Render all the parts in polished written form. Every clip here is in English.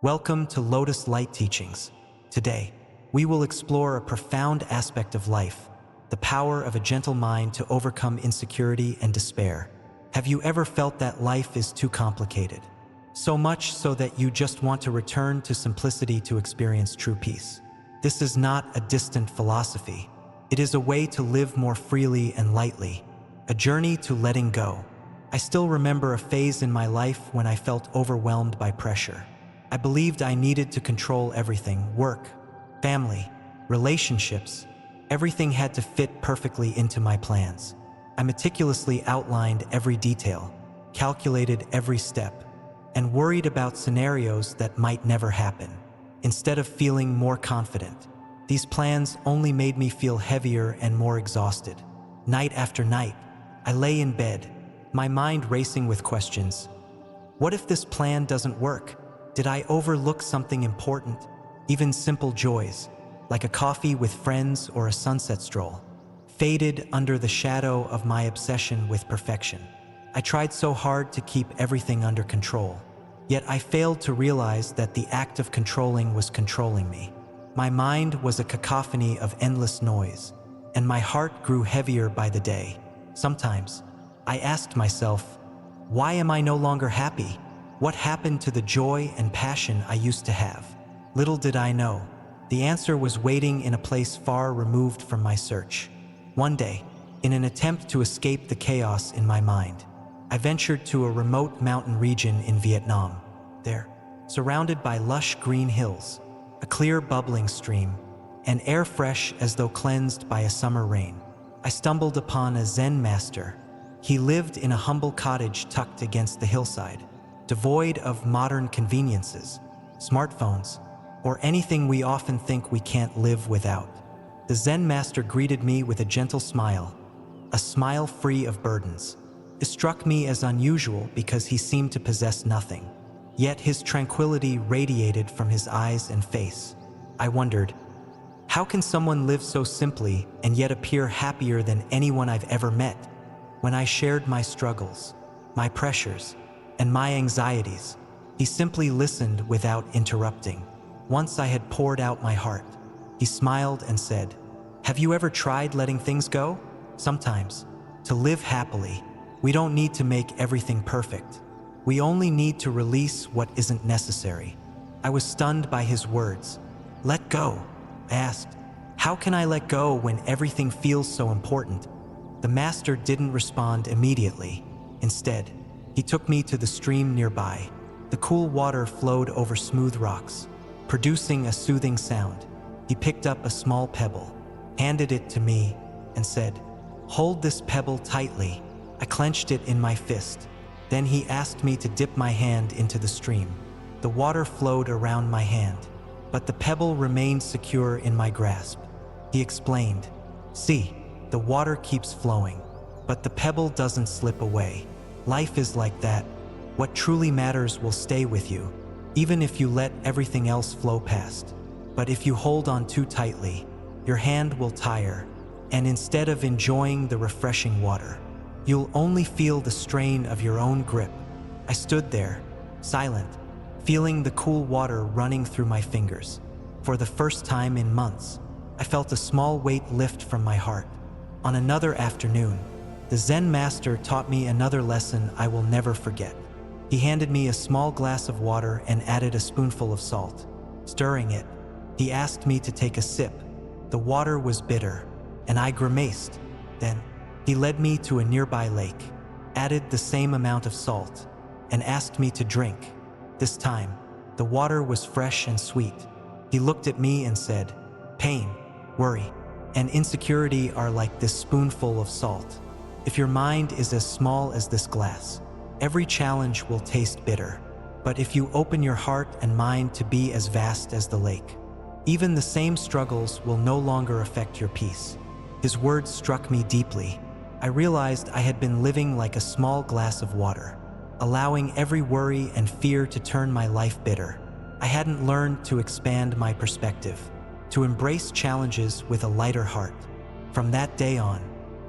Welcome to Lotus Light Teachings. Today, we will explore a profound aspect of life, the power of a gentle mind to overcome insecurity and despair. Have you ever felt that life is too complicated? So much so that you just want to return to simplicity to experience true peace. This is not a distant philosophy. It is a way to live more freely and lightly, a journey to letting go. I still remember a phase in my life when I felt overwhelmed by pressure. I believed I needed to control everything: work, family, relationships. Everything had to fit perfectly into my plans. I meticulously outlined every detail, calculated every step, and worried about scenarios that might never happen. Instead of feeling more confident, these plans only made me feel heavier and more exhausted. Night after night, I lay in bed, my mind racing with questions. What if this plan doesn't work? Did I overlook something important? Even simple joys, like a coffee with friends or a sunset stroll, faded under the shadow of my obsession with perfection. I tried so hard to keep everything under control, yet I failed to realize that the act of controlling was controlling me. My mind was a cacophony of endless noise, and my heart grew heavier by the day. Sometimes, I asked myself, why am I no longer happy? What happened to the joy and passion I used to have? Little did I know, the answer was waiting in a place far removed from my search. One day, in an attempt to escape the chaos in my mind, I ventured to a remote mountain region in Vietnam. There, surrounded by lush green hills, a clear bubbling stream, and air fresh as though cleansed by a summer rain, I stumbled upon a Zen master. He lived in a humble cottage tucked against the hillside, devoid of modern conveniences, smartphones, or anything we often think we can't live without. The Zen master greeted me with a gentle smile, a smile free of burdens. It struck me as unusual because he seemed to possess nothing, yet his tranquility radiated from his eyes and face. I wondered, how can someone live so simply and yet appear happier than anyone I've ever met? When I shared my struggles, my pressures, and my anxieties, he simply listened without interrupting. Once I had poured out my heart, he smiled and said, "Have you ever tried letting things go? Sometimes, to live happily, we don't need to make everything perfect. We only need to release what isn't necessary." I was stunned by his words. Let go? I asked. How can I let go when everything feels so important? The master didn't respond immediately. Instead, he took me to the stream nearby. The cool water flowed over smooth rocks, producing a soothing sound. He picked up a small pebble, handed it to me, and said, "Hold this pebble tightly." I clenched it in my fist. Then he asked me to dip my hand into the stream. The water flowed around my hand, but the pebble remained secure in my grasp. He explained, "See, the water keeps flowing, but the pebble doesn't slip away. Life is like that. What truly matters will stay with you, even if you let everything else flow past. But if you hold on too tightly, your hand will tire, and instead of enjoying the refreshing water, you'll only feel the strain of your own grip." I stood there, silent, feeling the cool water running through my fingers. For the first time in months, I felt a small weight lift from my heart. On another afternoon, the Zen master taught me another lesson I will never forget. He handed me a small glass of water and added a spoonful of salt. Stirring it, he asked me to take a sip. The water was bitter, and I grimaced. Then, he led me to a nearby lake, added the same amount of salt, and asked me to drink. This time, the water was fresh and sweet. He looked at me and said, "Pain, worry, and insecurity are like this spoonful of salt. If your mind is as small as this glass, every challenge will taste bitter. But if you open your heart and mind to be as vast as the lake, even the same struggles will no longer affect your peace." His words struck me deeply. I realized I had been living like a small glass of water, allowing every worry and fear to turn my life bitter. I hadn't learned to expand my perspective, to embrace challenges with a lighter heart. From that day on,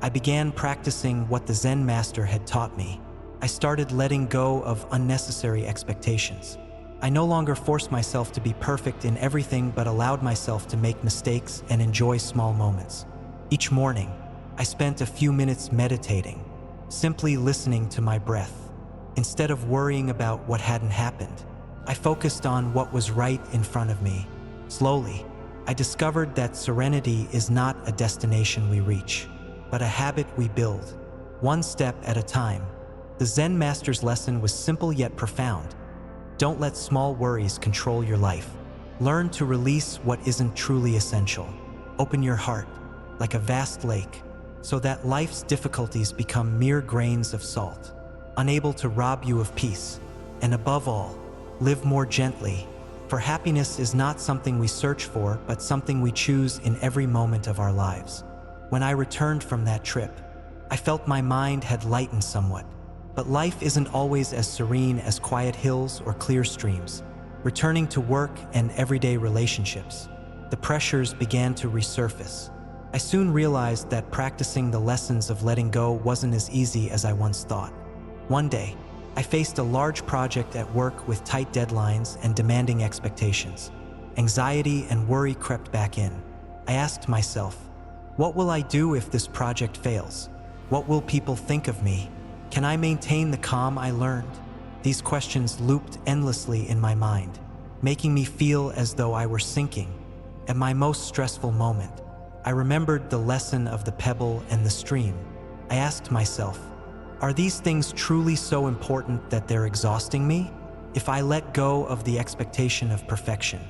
I began practicing what the Zen master had taught me. I started letting go of unnecessary expectations, I no longer forced myself to be perfect in everything but allowed myself to make mistakes and enjoy small moments. Each morning, I spent a few minutes meditating, simply listening to my breath. Instead of worrying about what hadn't happened, I focused on what was right in front of me. Slowly, I discovered that serenity is not a destination we reach, but a habit we build, one step at a time. The Zen master's lesson was simple yet profound. Don't let small worries control your life. Learn to release what isn't truly essential. Open your heart, like a vast lake, so that life's difficulties become mere grains of salt, unable to rob you of peace. And above all, live more gently, for happiness is not something we search for, but something we choose in every moment of our lives. When I returned from that trip, I felt my mind had lightened somewhat. But life isn't always as serene as quiet hills or clear streams. Returning to work and everyday relationships, the pressures began to resurface. I soon realized that practicing the lessons of letting go wasn't as easy as I once thought. One day, I faced a large project at work with tight deadlines and demanding expectations. Anxiety and worry crept back in. I asked myself, what will I do if this project fails? What will people think of me? Can I maintain the calm I learned? These questions looped endlessly in my mind, making me feel as though I were sinking. At my most stressful moment, I remembered the lesson of the pebble and the stream. I asked myself, are these things truly so important that they're exhausting me? If I let go of the expectation of perfection,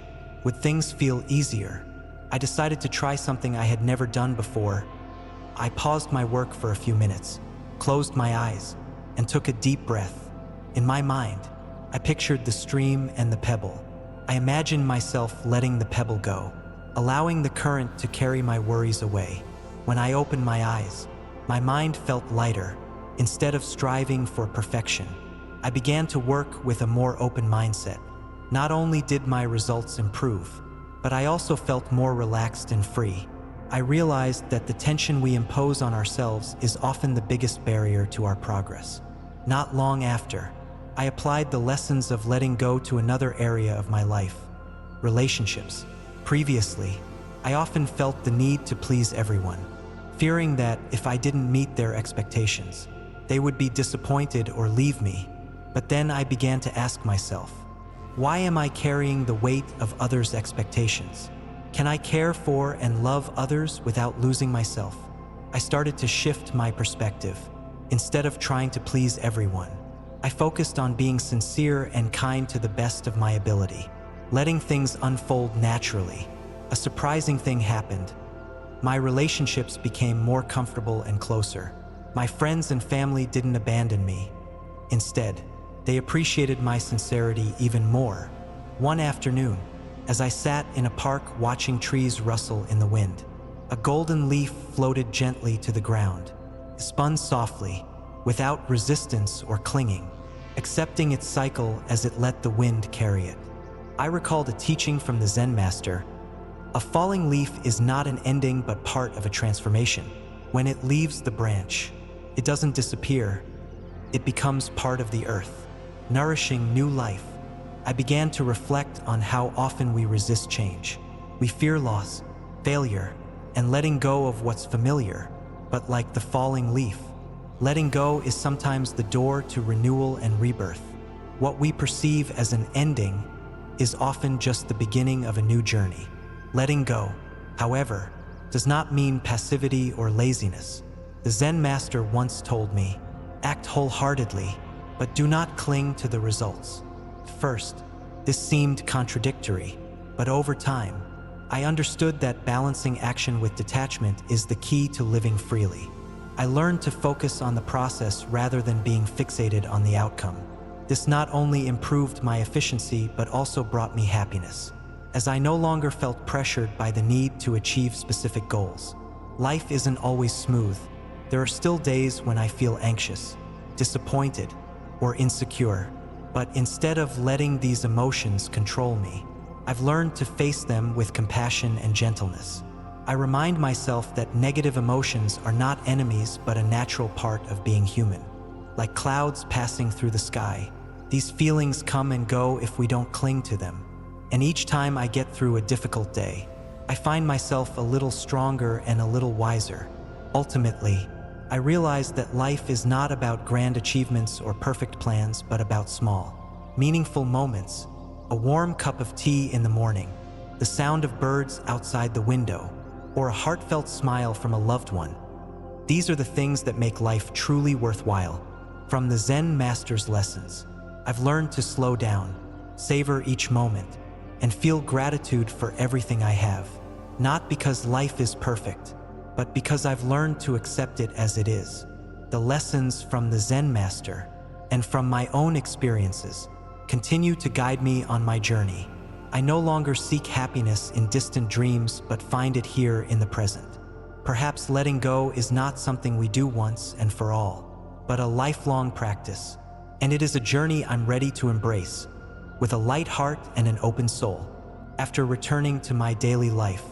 would things feel easier? I decided to try something I had never done before. I paused my work for a few minutes, closed my eyes, and took a deep breath. In my mind, I pictured the stream and the pebble. I imagined myself letting the pebble go, allowing the current to carry my worries away. When I opened my eyes, my mind felt lighter. Instead of striving for perfection, I began to work with a more open mindset. Not only did my results improve, but I also felt more relaxed and free. I realized that the tension we impose on ourselves is often the biggest barrier to our progress. Not long after, I applied the lessons of letting go to another area of my life: relationships. Previously, I often felt the need to please everyone, fearing that if I didn't meet their expectations, they would be disappointed or leave me. But then I began to ask myself, why am I carrying the weight of others' expectations? Can I care for and love others without losing myself? I started to shift my perspective. Instead of trying to please everyone, I focused on being sincere and kind to the best of my ability, letting things unfold naturally. A surprising thing happened. My relationships became more comfortable and closer. My friends and family didn't abandon me. Instead, they appreciated my sincerity even more. One afternoon, as I sat in a park watching trees rustle in the wind, a golden leaf floated gently to the ground, spun softly, without resistance or clinging, accepting its cycle as it let the wind carry it. I recalled a teaching from the Zen master: a falling leaf is not an ending but part of a transformation. When it leaves the branch, it doesn't disappear, it becomes part of the earth, nourishing new life. I began to reflect on how often we resist change. We fear loss, failure, and letting go of what's familiar. But like the falling leaf, letting go is sometimes the door to renewal and rebirth. What we perceive as an ending is often just the beginning of a new journey. Letting go, however, does not mean passivity or laziness. The Zen master once told me, act wholeheartedly, but do not cling to the results. At first, this seemed contradictory, but over time, I understood that balancing action with detachment is the key to living freely. I learned to focus on the process rather than being fixated on the outcome. This not only improved my efficiency but also brought me happiness, as I no longer felt pressured by the need to achieve specific goals. Life isn't always smooth. There are still days when I feel anxious, disappointed, or insecure. But instead of letting these emotions control me, I've learned to face them with compassion and gentleness. I remind myself that negative emotions are not enemies but a natural part of being human. Like clouds passing through the sky, These feelings come and go if we don't cling to them. And each time I get through a difficult day, I find myself a little stronger and a little wiser. Ultimately, I realize that life is not about grand achievements or perfect plans, but about small, meaningful moments. A warm cup of tea in the morning, the sound of birds outside the window, or a heartfelt smile from a loved one. These are the things that make life truly worthwhile. From the Zen master's lessons, I've learned to slow down, savor each moment, and feel gratitude for everything I have. Not because life is perfect, but because I've learned to accept it as it is. The lessons from the Zen master and from my own experiences continue to guide me on my journey. I no longer seek happiness in distant dreams, but find it here in the present. Perhaps letting go is not something we do once and for all, but a lifelong practice, and it is a journey I'm ready to embrace with a light heart and an open soul. After returning to my daily life,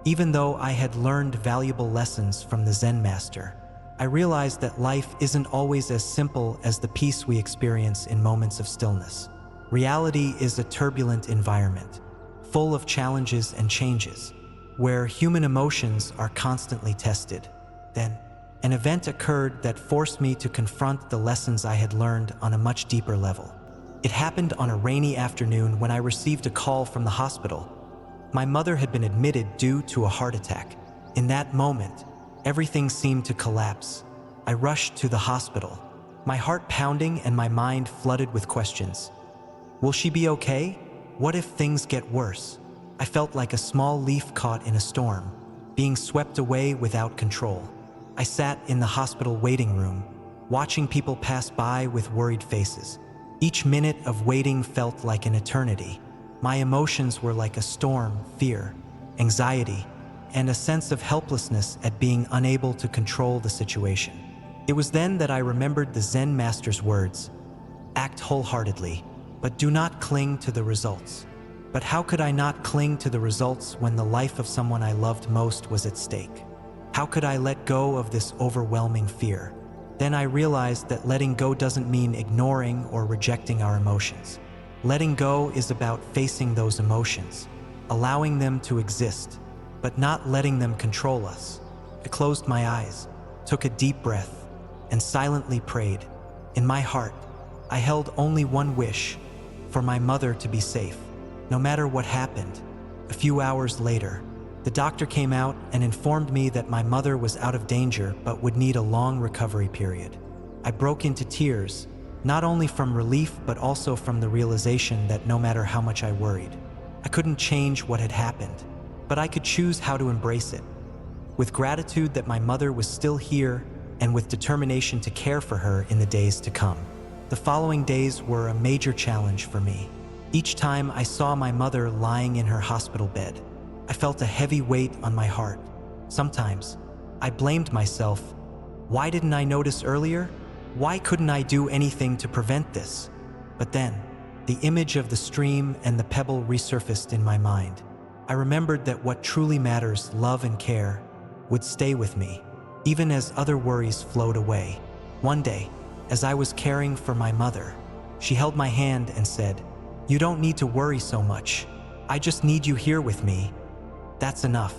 even though I had learned valuable lessons from the Zen master, I realized that life isn't always as simple as the peace we experience in moments of stillness. Reality is a turbulent environment, full of challenges and changes, where human emotions are constantly tested. Then, an event occurred that forced me to confront the lessons I had learned on a much deeper level. It happened on a rainy afternoon when I received a call from the hospital. My mother had been admitted due to a heart attack. In that moment, everything seemed to collapse. I rushed to the hospital, my heart pounding and my mind flooded with questions. Will she be okay? What if things get worse? I felt like a small leaf caught in a storm, being swept away without control. I sat in the hospital waiting room, watching people pass by with worried faces. Each minute of waiting felt like an eternity. My emotions were like a storm: fear, anxiety, and a sense of helplessness at being unable to control the situation. It was then that I remembered the Zen master's words: act wholeheartedly, but do not cling to the results. But how could I not cling to the results when the life of someone I loved most was at stake? How could I let go of this overwhelming fear? Then I realized that letting go doesn't mean ignoring or rejecting our emotions. Letting go is about facing those emotions, allowing them to exist, but not letting them control us. I closed my eyes, took a deep breath, and silently prayed. In my heart, I held only one wish: for my mother to be safe, no matter what happened. A few hours later, the doctor came out and informed me that my mother was out of danger but would need a long recovery period. I broke into tears, not only from relief but also from the realization that no matter how much I worried, I couldn't change what had happened, but I could choose how to embrace it. With gratitude that my mother was still here and with determination to care for her in the days to come. The following days were a major challenge for me. Each time I saw my mother lying in her hospital bed, I felt a heavy weight on my heart. Sometimes, I blamed myself. Why didn't I notice earlier? Why couldn't I do anything to prevent this? But then, the image of the stream and the pebble resurfaced in my mind. I remembered that what truly matters, love and care, would stay with me, even as other worries flowed away. One day, as I was caring for my mother, she held my hand and said, "You don't need to worry so much. I just need you here with me." That's enough.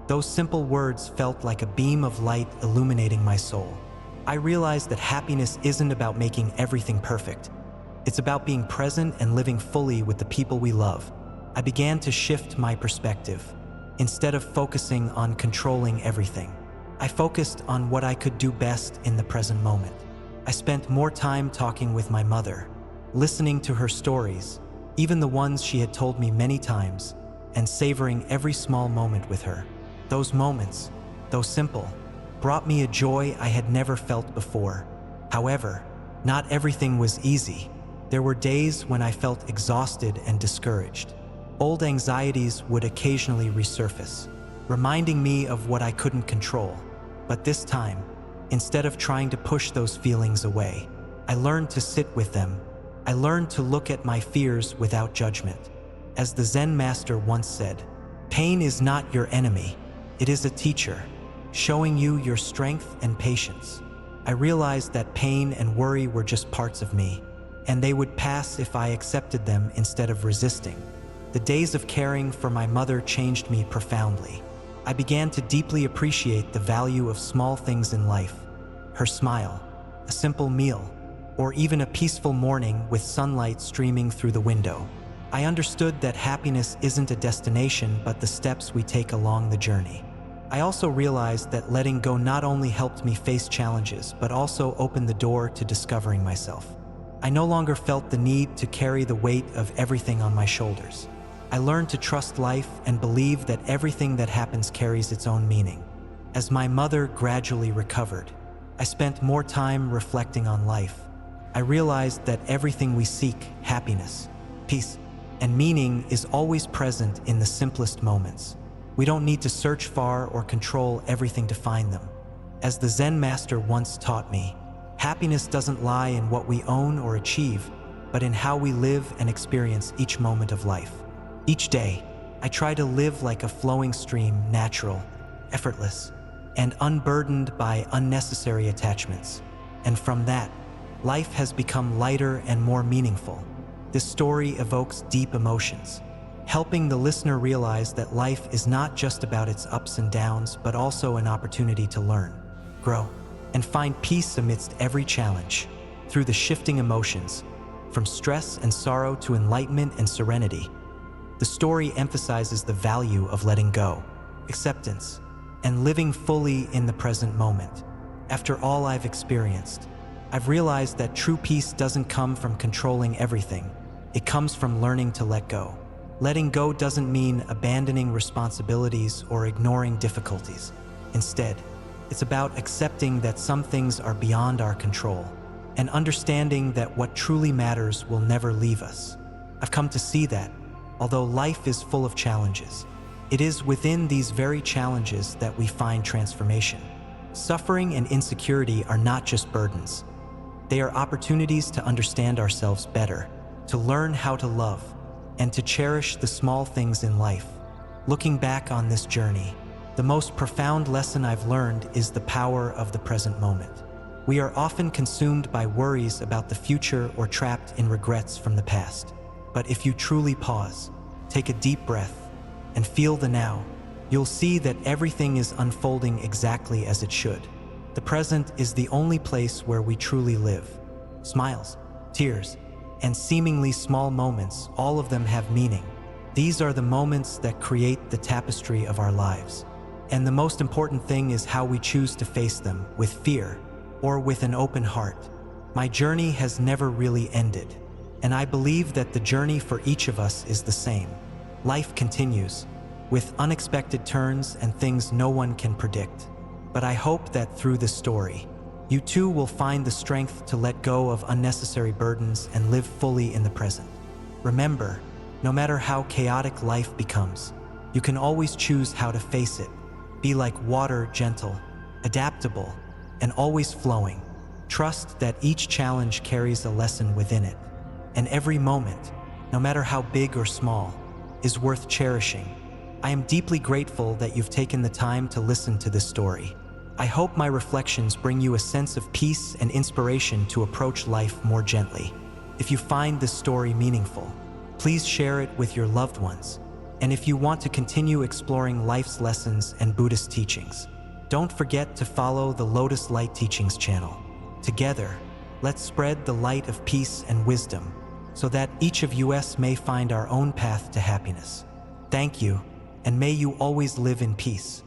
Those simple words felt like a beam of light illuminating my soul. I realized that happiness isn't about making everything perfect. It's about being present and living fully with the people we love. I began to shift my perspective. Instead of focusing on controlling everything, I focused on what I could do best in the present moment. I spent more time talking with my mother, listening to her stories, even the ones she had told me many times, and savoring every small moment with her. Those moments, though simple, brought me a joy I had never felt before. However, not everything was easy. There were days when I felt exhausted and discouraged. Old anxieties would occasionally resurface, reminding me of what I couldn't control. But this time, instead of trying to push those feelings away, I learned to sit with them. I learned to look at my fears without judgment. As the Zen master once said, "Pain is not your enemy, it is a teacher, showing you your strength and patience." I realized that pain and worry were just parts of me, and they would pass if I accepted them instead of resisting. The days of caring for my mother changed me profoundly. I began to deeply appreciate the value of small things in life: her smile, a simple meal, or even a peaceful morning with sunlight streaming through the window. I understood that happiness isn't a destination but the steps we take along the journey. I also realized that letting go not only helped me face challenges but also opened the door to discovering myself. I no longer felt the need to carry the weight of everything on my shoulders. I learned to trust life and believe that everything that happens carries its own meaning. As my mother gradually recovered, I spent more time reflecting on life. I realized that everything we seek, happiness, peace, and meaning, is always present in the simplest moments. We don't need to search far or control everything to find them. As the Zen master once taught me, happiness doesn't lie in what we own or achieve, but in how we live and experience each moment of life. Each day, I try to live like a flowing stream, natural, effortless, and unburdened by unnecessary attachments. And from that, life has become lighter and more meaningful. This story evokes deep emotions, helping the listener realize that life is not just about its ups and downs, but also an opportunity to learn, grow, and find peace amidst every challenge. Through the shifting emotions, from stress and sorrow to enlightenment and serenity, the story emphasizes the value of letting go, acceptance, and living fully in the present moment. After all I've experienced, I've realized that true peace doesn't come from controlling everything. It comes from learning to let go. Letting go doesn't mean abandoning responsibilities or ignoring difficulties. Instead, it's about accepting that some things are beyond our control and understanding that what truly matters will never leave us. I've come to see that, although life is full of challenges, it is within these very challenges that we find transformation. Suffering and insecurity are not just burdens. They are opportunities to understand ourselves better, to learn how to love, and to cherish the small things in life. Looking back on this journey, the most profound lesson I've learned is the power of the present moment. We are often consumed by worries about the future or trapped in regrets from the past. But if you truly pause, take a deep breath, and feel the now, you'll see that everything is unfolding exactly as it should. The present is the only place where we truly live. Smiles, tears, and seemingly small moments, all of them have meaning. These are the moments that create the tapestry of our lives. And the most important thing is how we choose to face them, with fear or with an open heart. My journey has never really ended, and I believe that the journey for each of us is the same. Life continues, with unexpected turns and things no one can predict. But I hope that through this story, you too will find the strength to let go of unnecessary burdens and live fully in the present. Remember, no matter how chaotic life becomes, you can always choose how to face it. Be like water, gentle, adaptable, and always flowing. Trust that each challenge carries a lesson within it, and every moment, no matter how big or small, is worth cherishing. I am deeply grateful that you've taken the time to listen to this story. I hope my reflections bring you a sense of peace and inspiration to approach life more gently. If you find this story meaningful, please share it with your loved ones. And if you want to continue exploring life's lessons and Buddhist teachings, don't forget to follow the Lotus Light Teachings channel. Together, let's spread the light of peace and wisdom so that each of us may find our own path to happiness. Thank you, and may you always live in peace.